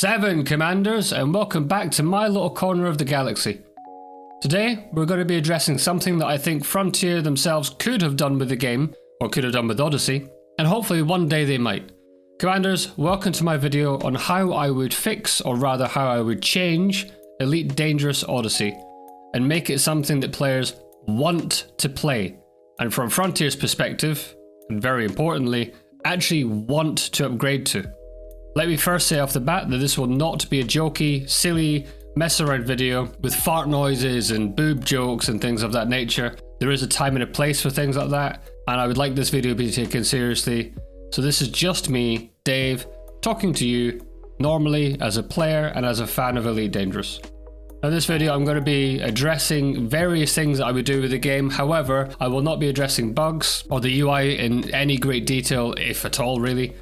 7 Commanders, and welcome back to my little corner of the galaxy. Today, we're going to be addressing something that I think Frontier themselves could have done with the game, or could have done with Odyssey, and hopefully one day they might. Commanders, welcome to my video on how I would fix, or rather how I would change, Elite Dangerous Odyssey, and make it something that players want to play, and from Frontier's perspective, and very importantly, actually want to upgrade to. Let me first say off the bat that this will not be a jokey, silly, mess around video with fart noises and boob jokes and things of that nature. There is a time and a place for things like that, and I would like this video to be taken seriously. So this is just me, Dave, talking to you normally as a player and as a fan of Elite Dangerous. Now in this video I'm going to be addressing various things that I would do with the game. However, I will not be addressing bugs or the UI in any great detail, if at all really.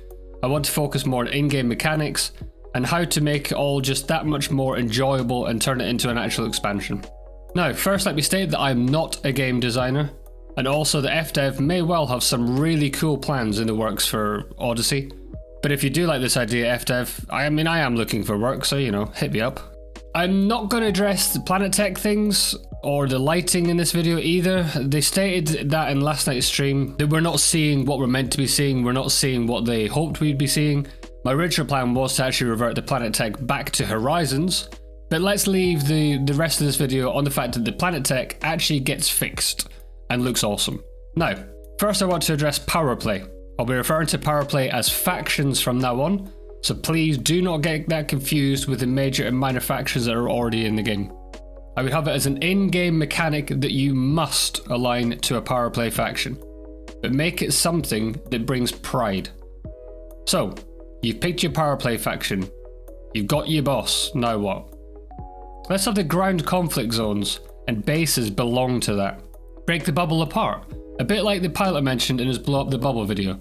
I want to focus more on in-game mechanics and how to make it all just that much more enjoyable and turn it into an actual expansion. Now, first let me state that I'm not a game designer, and also that FDev may well have some really cool plans in the works for Odyssey. But if you do like this idea, FDev, I am looking for work, so hit me up. I'm not going to address the planet tech things or the lighting in this video either. They stated that in last night's stream that we're not seeing what we're meant to be seeing, we're not seeing what they hoped we'd be seeing. My original plan was to actually revert the planet tech back to Horizons, but let's leave the rest of this video on the fact that the planet tech actually gets fixed and looks awesome. Now, first I want to address Powerplay. I'll be referring to Powerplay as factions from now on, so please do not get that confused with the major and minor factions that are already in the game. I would have it as an in-game mechanic that you must align to a Powerplay faction, but make it something that brings pride. So, you've picked your Powerplay faction, you've got your boss, now what? Let's have the ground conflict zones and bases belong to that. Break the bubble apart, a bit like the pilot mentioned in his blow up the bubble video.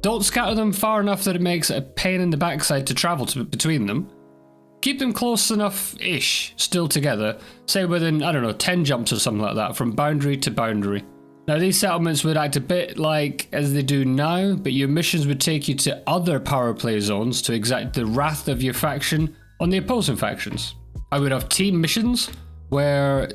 Don't scatter them far enough that it makes it a pain in the backside to travel between them. Keep them close enough-ish, still together, say within, 10 jumps or something like that, from boundary to boundary. Now these settlements would act a bit like as they do now, but your missions would take you to other Powerplay zones to exact the wrath of your faction on the opposing factions. I would have team missions, where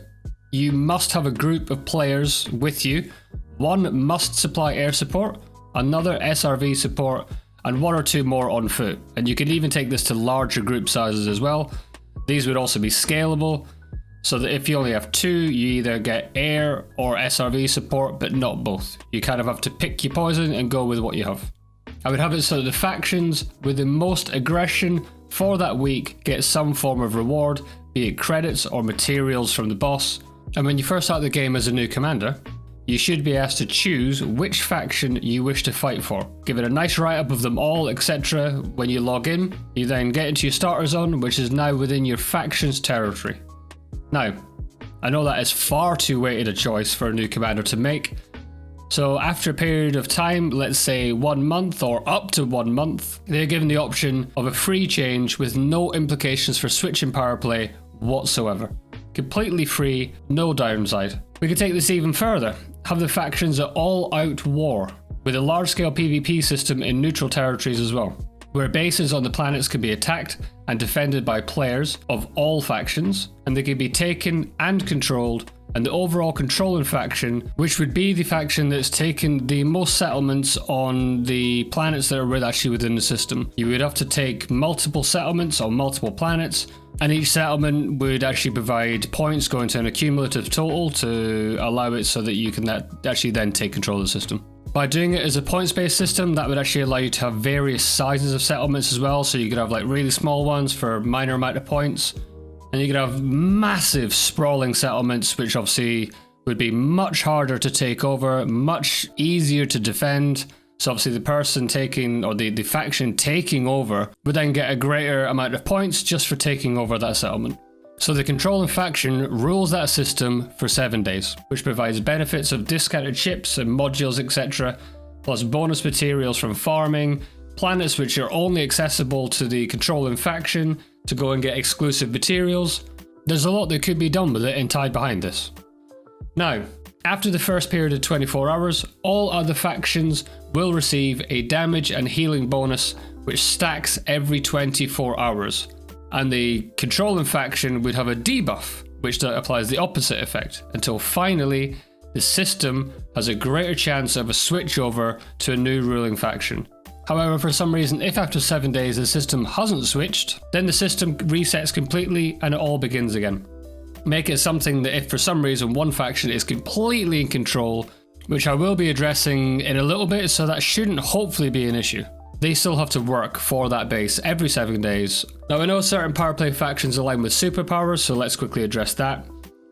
you must have a group of players with you. One must supply air support, another SRV support, and 1 or 2 more on foot. And you can even take this to larger group sizes as well. These would also be scalable, so that if you only have 2, you either get air or SRV support, but not both. You kind of have to pick your poison and go with what you have. I would have it so that the factions with the most aggression for that week get some form of reward, be it credits or materials from the boss. And when you first start the game as a new commander, you should be asked to choose which faction you wish to fight for. Give it a nice write-up of them all, etc. When you log in, you then get into your starter zone, which is now within your faction's territory. Now, I know that is far too weighted a choice for a new commander to make, so after a period of time, let's say 1 month or up to 1 month, they're given the option of a free change with no implications for switching Powerplay whatsoever. Completely free, no downside. We could take this even further, have the factions at all-out war, with a large-scale PvP system in neutral territories as well, where bases on the planets can be attacked and defended by players of all factions, and they can be taken and controlled, and the overall controlling faction, which would be the faction that's taken the most settlements on the planets that are actually within the system. You would have to take multiple settlements on multiple planets, and each settlement would actually provide points going to an accumulative total to allow it so that you can actually then take control of the system. By doing it as a points-based system, that would actually allow you to have various sizes of settlements as well, so you could have like really small ones for a minor amount of points, and you could have massive sprawling settlements, which obviously would be much harder to take over, much easier to defend. So obviously the person taking, or the faction taking over, would then get a greater amount of points just for taking over that settlement. So the controlling faction rules that system for 7 days, which provides benefits of discounted ships and modules, etc., plus bonus materials from farming, planets which are only accessible to the controlling faction to go and get exclusive materials. There's a lot that could be done with it and tied behind this. Now, after the first period of 24 hours, all other factions will receive a damage and healing bonus which stacks every 24 hours. And the controlling faction would have a debuff, which applies the opposite effect, until finally the system has a greater chance of a switch over to a new ruling faction. However, for some reason, if after 7 days the system hasn't switched, then the system resets completely and it all begins again. Make it something that if for some reason one faction is completely in control, which I will be addressing in a little bit, so that shouldn't hopefully be an issue. They still have to work for that base every 7 days. Now I know certain power play factions align with superpowers, so let's quickly address that.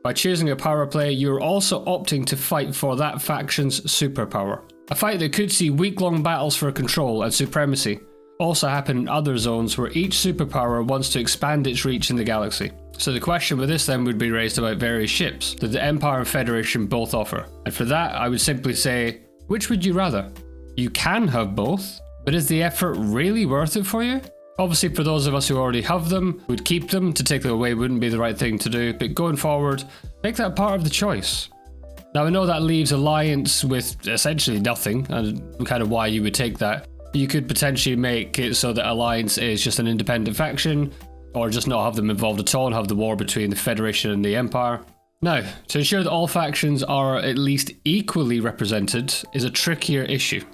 By choosing a power play, you're also opting to fight for that faction's superpower. A fight that could see week-long battles for control and supremacy also happen in other zones where each superpower wants to expand its reach in the galaxy. So the question with this then would be raised about various ships that the Empire and Federation both offer. And for that, I would simply say, which would you rather? You can have both, but is the effort really worth it for you? Obviously, for those of us who already have them, would keep them. To take them away wouldn't be the right thing to do, but going forward, make that part of the choice. Now I know that leaves Alliance with essentially nothing, and kind of why you would take that. You could potentially make it so that Alliance is just an independent faction, or just not have them involved at all and have the war between the Federation and the Empire. Now, to ensure that all factions are at least equally represented is a trickier issue,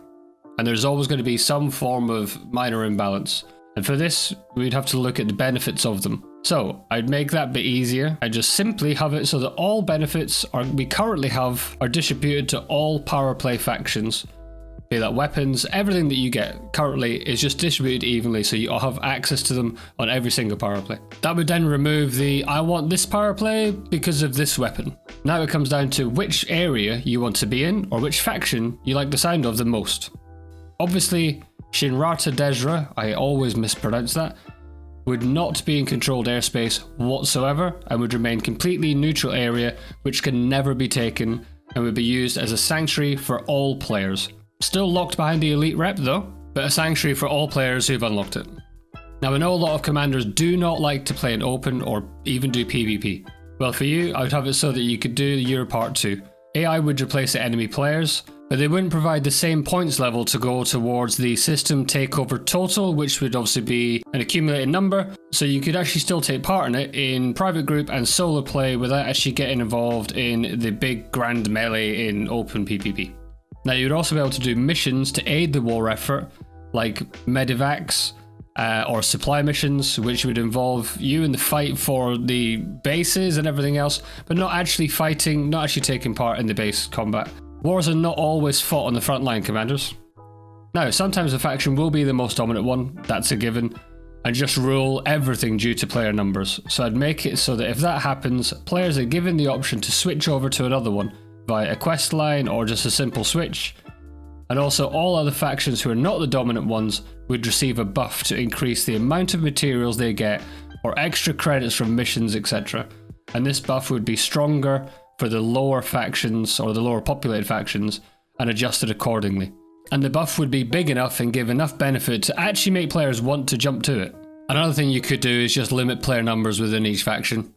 and there's always going to be some form of minor imbalance. And for this, we'd have to look at the benefits of them. So I'd make that bit easier. I'd just simply have it so that all benefits we currently have are distributed to all power play factions. Be that weapons, everything that you get currently is just distributed evenly, so you all have access to them on every single power play. That would then remove the I want this power play because of this weapon. Now it comes down to which area you want to be in, or which faction you like the sound of the most. Obviously, Shinrata Dezhra, I always mispronounce that, would not be in controlled airspace whatsoever and would remain completely neutral area which can never be taken and would be used as a sanctuary for all players. Still locked behind the elite rep though, but a sanctuary for all players who've unlocked it. Now I know a lot of commanders do not like to play in open or even do PvP. Well, for you, I would have it so that you could do your part too. AI would replace the enemy players, but they wouldn't provide the same points level to go towards the system takeover total, which would obviously be an accumulated number, so you could actually still take part in it in private group and solo play without actually getting involved in the big grand melee in open PvP. Now you'd also be able to do missions to aid the war effort, like medevacs or supply missions, which would involve you in the fight for the bases and everything else, but not actually fighting, not actually taking part in the base combat. Wars are not always fought on the front line, commanders. Now, sometimes a faction will be the most dominant one, that's a given, and just rule everything due to player numbers. So I'd make it so that if that happens, players are given the option to switch over to another one via a quest line or just a simple switch. And also all other factions who are not the dominant ones would receive a buff to increase the amount of materials they get or extra credits from missions, etc. And this buff would be stronger for the lower factions or the lower populated factions and adjusted accordingly. And the buff would be big enough and give enough benefit to actually make players want to jump to it. Another thing you could do is just limit player numbers within each faction.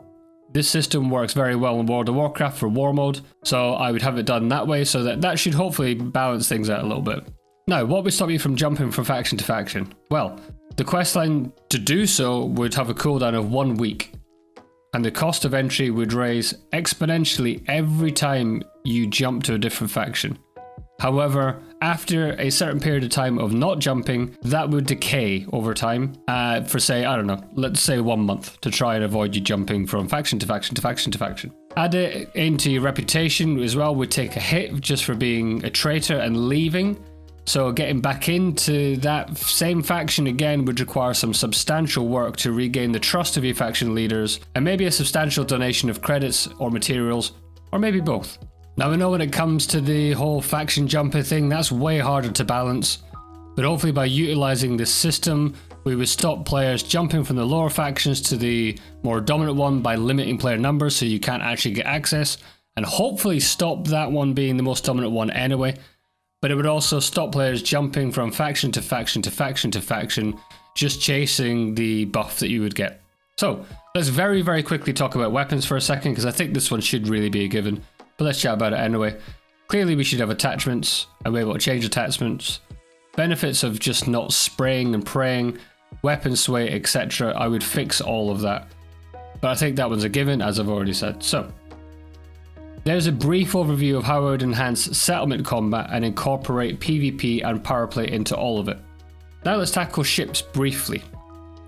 This system works very well in World of Warcraft for war mode, so I would have it done that way so that should hopefully balance things out a little bit. Now, what would stop you from jumping from faction to faction? Well, the questline to do so would have a cooldown of 1 week, and the cost of entry would raise exponentially every time you jump to a different faction. However, after a certain period of time of not jumping, that would decay over time for say, I don't know, let's say 1 month to try and avoid you jumping from faction to faction to faction to faction. Add it into your reputation as well would take a hit just for being a traitor and leaving. So getting back into that same faction again would require some substantial work to regain the trust of your faction leaders and maybe a substantial donation of credits or materials, or maybe both. Now I know when it comes to the whole faction jumper thing, that's way harder to balance, but hopefully by utilizing this system, we would stop players jumping from the lower factions to the more dominant one by limiting player numbers so you can't actually get access, and hopefully stop that one being the most dominant one anyway, but it would also stop players jumping from faction to faction to faction to faction, just chasing the buff that you would get. So let's very, very quickly talk about weapons for a second, because I think this one should really be a given. But let's chat about it anyway. Clearly we should have attachments and be able to change attachments. Benefits of just not spraying and praying. weapon sway, etc. I would fix all of that. But I think that one's a given, as I've already said. So, there's a brief overview of how I would enhance settlement combat and incorporate PvP and Powerplay into all of it. Now let's tackle ships briefly.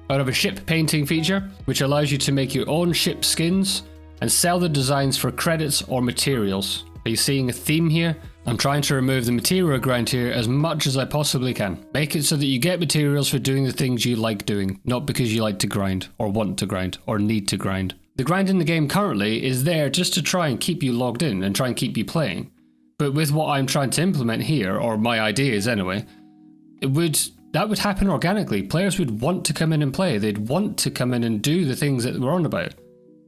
I have a ship painting feature, which allows you to make your own ship skins and sell the designs for credits or materials. Are you seeing a theme here? I'm trying to remove the material grind here as much as I possibly can. Make it so that you get materials for doing the things you like doing, not because you like to grind, or want to grind, or need to grind. The grind in the game currently is there just to try and keep you logged in and try and keep you playing. But with what I'm trying to implement here, or my ideas anyway, that would happen organically. Players would want to come in and play. They'd want to come in and do the things that we're on about.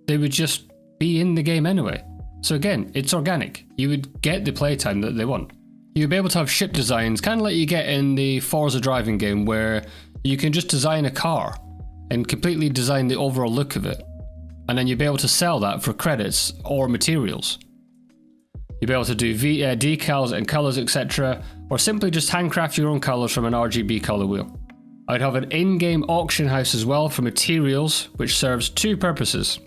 They would just be in the game anyway. So again, it's organic. You would get the playtime that they want. You'll be able to have ship designs, kind of like you get in the Forza driving game, where you can just design a car and completely design the overall look of it. And then you'll be able to sell that for credits or materials. You'll be able to do decals and colours, etc. Or simply just handcraft your own colours from an RGB colour wheel. I'd have an in-game auction house as well for materials, which serves two purposes.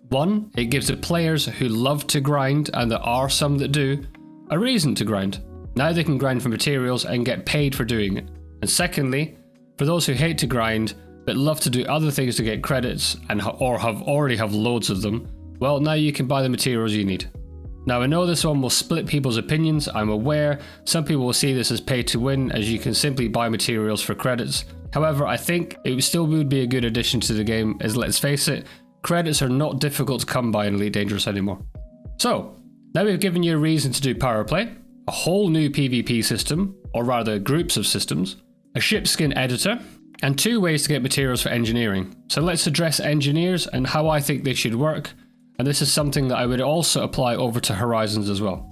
One, it gives the players who love to grind, and there are some that do, a reason to grind. Now they can grind for materials and get paid for doing it. And secondly, for those who hate to grind, but love to do other things to get credits or already have loads of them, well, now you can buy the materials you need. Now I know this one will split people's opinions, I'm aware. Some people will see this as pay to win, as you can simply buy materials for credits. However, I think it still would be a good addition to the game, as let's face it, credits are not difficult to come by in Elite Dangerous anymore. So, now we've given you a reason to do Powerplay, a whole new PvP system, or rather groups of systems, a ship skin editor, and two ways to get materials for engineering. So let's address engineers and how I think they should work, and this is something that I would also apply over to Horizons as well.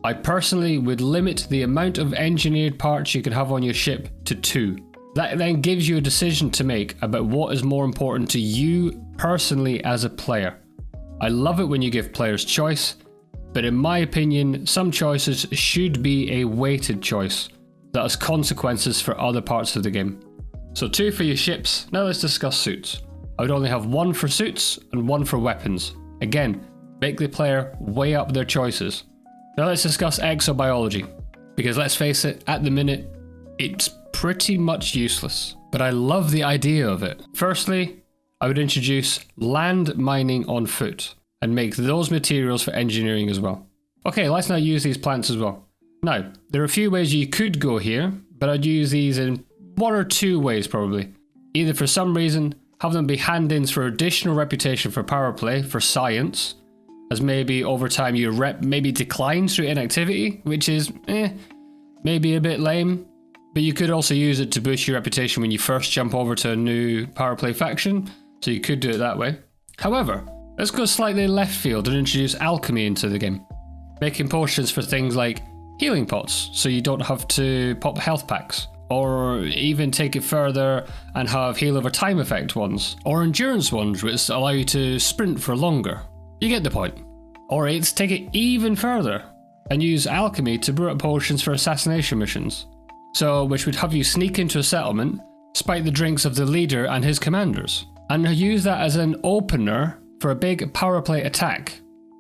I personally would limit the amount of engineered parts you can have on your ship to 2. That then gives you a decision to make about what is more important to you personally as a player. I love it when you give players choice, but in my opinion, some choices should be a weighted choice that has consequences for other parts of the game. So 2 for your ships. Now let's discuss suits. I would only have 1 for suits and 1 for weapons. Again, make the player weigh up their choices. Now let's discuss Exo-Biology, because let's face it, at the minute, it's pretty much useless, but I love the idea of it. Firstly, I would introduce land mining on foot and make those materials for engineering as well. Okay, let's now use these plants as well. Now, there are a few ways you could go here, but I'd use these in 1 or 2 ways probably. Either for some reason, have them be hand-ins for additional reputation for Powerplay, for science, as maybe over time your rep maybe declines through inactivity, which is maybe a bit lame. But you could also use it to boost your reputation when you first jump over to a new Powerplay faction, so you could do it that way. However, let's go slightly left field and introduce alchemy into the game. Making potions for things like healing pots, so you don't have to pop health packs. Or even take it further and have heal over time effect ones. Or endurance ones, which allow you to sprint for longer. You get the point. Or it's take it even further and use alchemy to brew up potions for assassination missions. So, which would have you sneak into a settlement, spike the drinks of the leader and his commanders, and use that as an opener for a big Powerplay attack,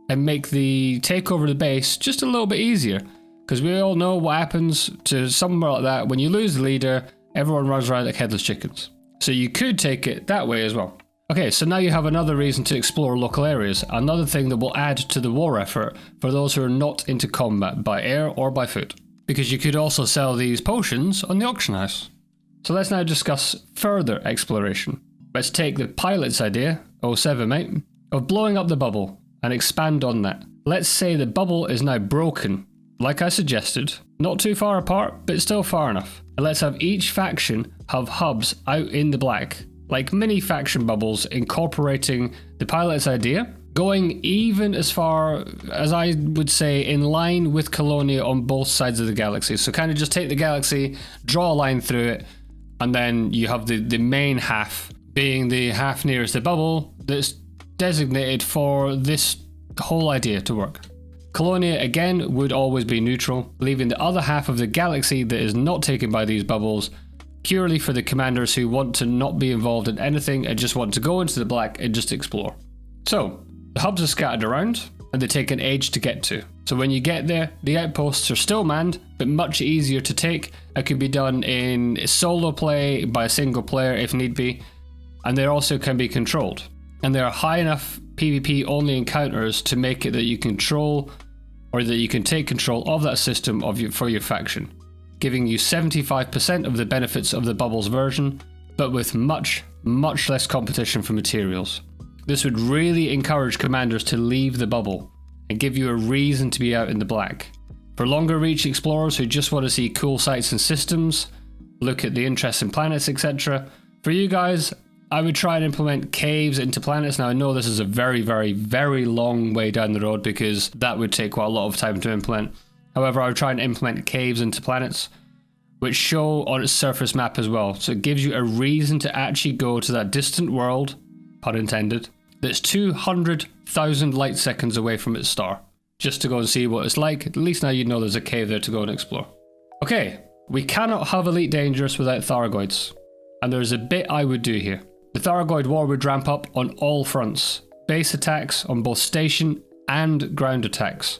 and make the takeover of the base just a little bit easier, because we all know what happens to somewhere like that. When you lose the leader, everyone runs around like headless chickens. So you could take it that way as well. Okay, so now you have another reason to explore local areas, another thing that will add to the war effort for those who are not into combat by air or by foot. Because you could also sell these potions on the auction house. So let's now discuss further exploration. Let's take the pilot's idea, 07 mate, of blowing up the bubble and expand on that. Let's say the bubble is now broken, like I suggested, not too far apart, but still far enough. And let's have each faction have hubs out in the black, like mini faction bubbles incorporating the pilot's idea, going even as far as I would say in line with Colonia on both sides of the galaxy. So kind of just take the galaxy, draw a line through it, and then you have the main half being the half nearest the bubble that's designated for this whole idea to work. Colonia again would always be neutral, leaving the other half of the galaxy that is not taken by these bubbles purely for the commanders who want to not be involved in anything and just want to go into the black and just explore. So, the hubs are scattered around, and they take an age to get to. So when you get there, the outposts are still manned, but much easier to take. It can be done in solo play by a single player if need be, and they also can be controlled. And there are high enough PvP only encounters to make it that you control, or that you can take control of that system for your faction, giving you 75% of the benefits of the Bubbles version, but with much, much less competition for materials. This would really encourage commanders to leave the bubble and give you a reason to be out in the black. For longer reach explorers who just want to see cool sights and systems, look at the interesting planets, etc. For you guys, I would try and implement caves into planets. Now I know this is a very, very, very long way down the road because that would take quite a lot of time to implement. However, I would try and implement caves into planets, which show on its surface map as well. So it gives you a reason to actually go to that distant world, pun intended, that's 200,000 light seconds away from its star, just to go and see what it's like. At least now you know there's a cave there to go and explore. Okay, we cannot have Elite Dangerous without Thargoids, and there's a bit I would do here. The Thargoid war would ramp up on all fronts, base attacks on both station and ground attacks.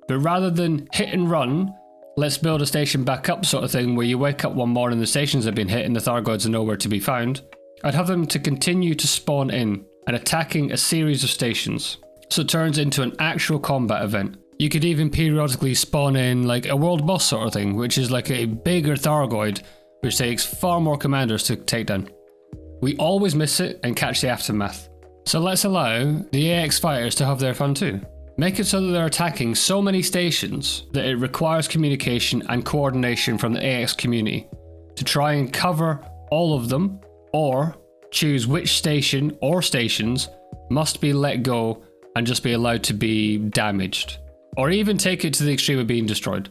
But rather than hit and run, let's build a station back up sort of thing where you wake up one morning the stations have been hit and the Thargoids are nowhere to be found, I'd have them to continue to spawn in and attacking a series of stations, so it turns into an actual combat event. You could even periodically spawn in like a world boss sort of thing, which is like a bigger Thargoid, which takes far more commanders to take down. We always miss it and catch the aftermath. So let's allow the AX fighters to have their fun too. Make it so that they're attacking so many stations that it requires communication and coordination from the AX community to try and cover all of them, or choose which station or stations must be let go and just be allowed to be damaged, or even take it to the extreme of being destroyed,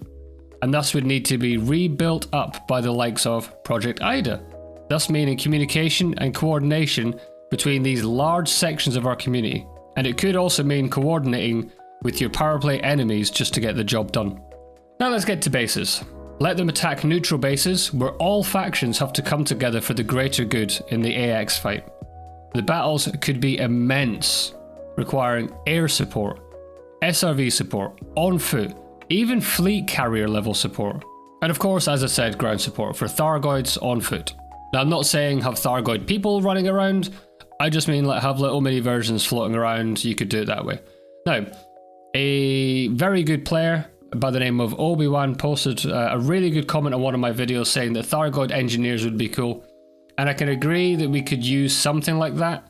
and thus would need to be rebuilt up by the likes of Project Ida, thus meaning communication and coordination between these large sections of our community. And it could also mean coordinating with your Powerplay enemies just to get the job done. Now let's get to bases. Let them attack neutral bases where all factions have to come together for the greater good in the AX fight. The battles could be immense, requiring air support, SRV support, on foot, even fleet carrier level support. And of course, as I said, ground support for Thargoids on foot. Now I'm not saying have Thargoid people running around, I just mean like have little mini versions floating around. You could do it that way. Now, a very good player by the name of Obi-Wan posted a really good comment on one of my videos saying that Thargoid engineers would be cool. And I can agree that we could use something like that,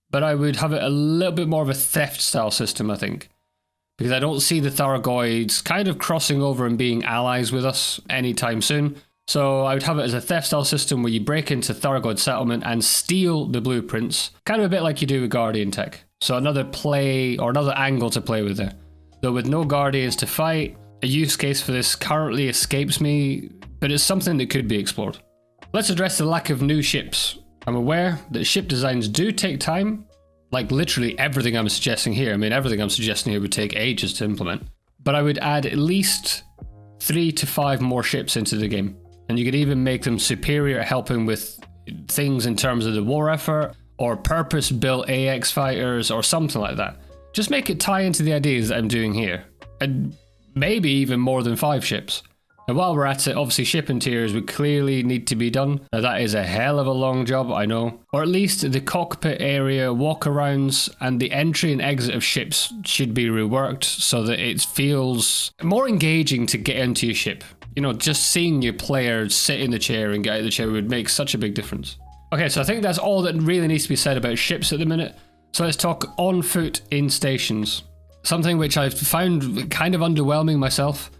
but I would have it a little bit more of a theft style system, I think. Because I don't see the Thargoids kind of crossing over and being allies with us anytime soon. So I would have it as a theft style system where you break into Thargoid settlement and steal the blueprints, kind of a bit like you do with Guardian tech. So another play or another angle to play with there. Though with no Guardians to fight, a use case for this currently escapes me, but it's something that could be explored. Let's address the lack of new ships. I'm aware that ship designs do take time, like literally everything I'm suggesting here. I mean, everything I'm suggesting here would take ages to implement. But I would add at least 3 to 5 more ships into the game. And you could even make them superior at helping with things in terms of the war effort, or purpose-built AX fighters, or something like that. Just make it tie into the ideas that I'm doing here. And maybe even more than 5 ships. Now while we're at it, obviously ship interiors would clearly need to be done. Now that is a hell of a long job, I know. Or at least the cockpit area, walkarounds, and the entry and exit of ships should be reworked so that it feels more engaging to get into your ship. You know, just seeing your player sit in the chair and get out of the chair would make such a big difference. Okay, so I think that's all that really needs to be said about ships at the minute. So let's talk on foot in stations. Something which I've found kind of underwhelming myself.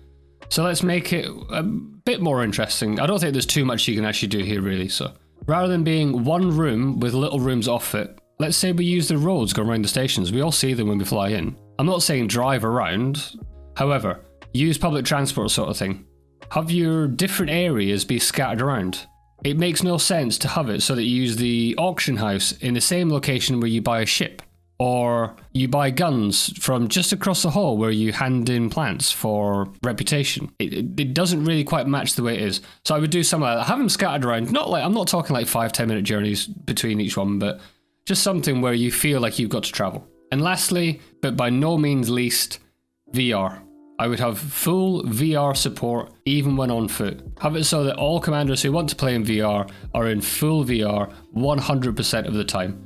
So let's make it a bit more interesting. I don't think there's too much you can actually do here really. So rather than being one room with little rooms off it, let's say we use the roads going around the stations. We all see them when we fly in. I'm not saying drive around. However, use public transport sort of thing. Have your different areas be scattered around. It makes no sense to have it so that you use the auction house in the same location where you buy a ship. or you buy guns from just across the hall where you hand in plants for reputation. It doesn't really quite match the way it is. So I would do some of that. Have them scattered around. I'm not talking like 5-10 minute journeys between each one, but just something where you feel like you've got to travel. And lastly, but by no means least, VR. I would have full VR support even when on foot. Have it so that all commanders who want to play in VR are in full VR 100% of the time.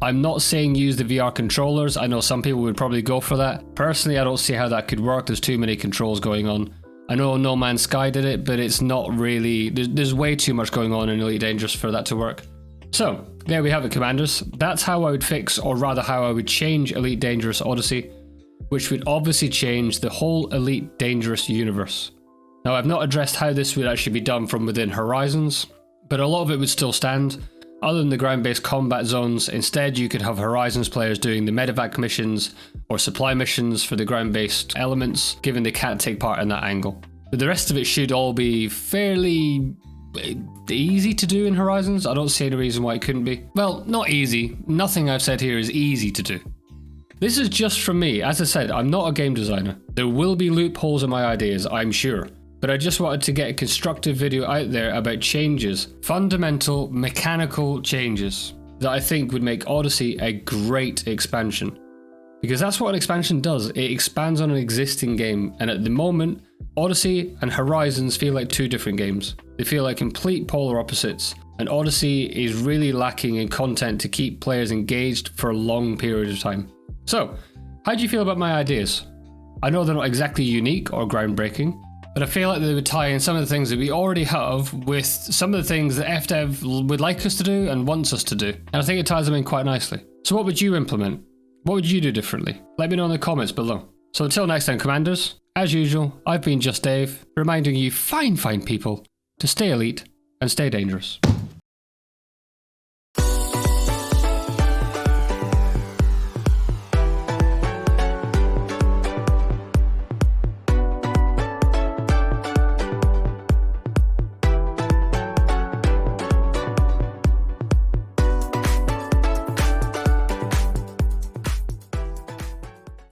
I'm not saying use the VR controllers. I know some people would probably go for that. Personally, I don't see how that could work. There's too many controls going on. I know No Man's Sky did it, but it's not really... There's way too much going on in Elite Dangerous for that to work. So, there we have it, commanders. That's how I would fix, or rather how I would change Elite Dangerous Odyssey, which would obviously change the whole Elite Dangerous universe. Now, I've not addressed how this would actually be done from within Horizons, but a lot of it would still stand. Other than the ground-based combat zones, instead you could have Horizons players doing the medevac missions or supply missions for the ground-based elements, given they can't take part in that angle. But the rest of it should all be fairly easy to do in Horizons. I don't see any reason why it couldn't be. Well, not easy. Nothing I've said here is easy to do. This is just from me. As I said, I'm not a game designer. There will be loopholes in my ideas, I'm sure. But I just wanted to get a constructive video out there about changes, fundamental mechanical changes, that I think would make Odyssey a great expansion. Because that's what an expansion does. It expands on an existing game. And at the moment, Odyssey and Horizons feel like two different games. They feel like complete polar opposites. And Odyssey is really lacking in content to keep players engaged for a long period of time. So, how do you feel about my ideas? I know they're not exactly unique or groundbreaking, but I feel like they would tie in some of the things that we already have with some of the things that FDev would like us to do and wants us to do. And I think it ties them in quite nicely. So what would you implement? What would you do differently? Let me know in the comments below. So until next time, commanders, as usual, I've been Just Dave, reminding you fine people to stay elite and stay dangerous.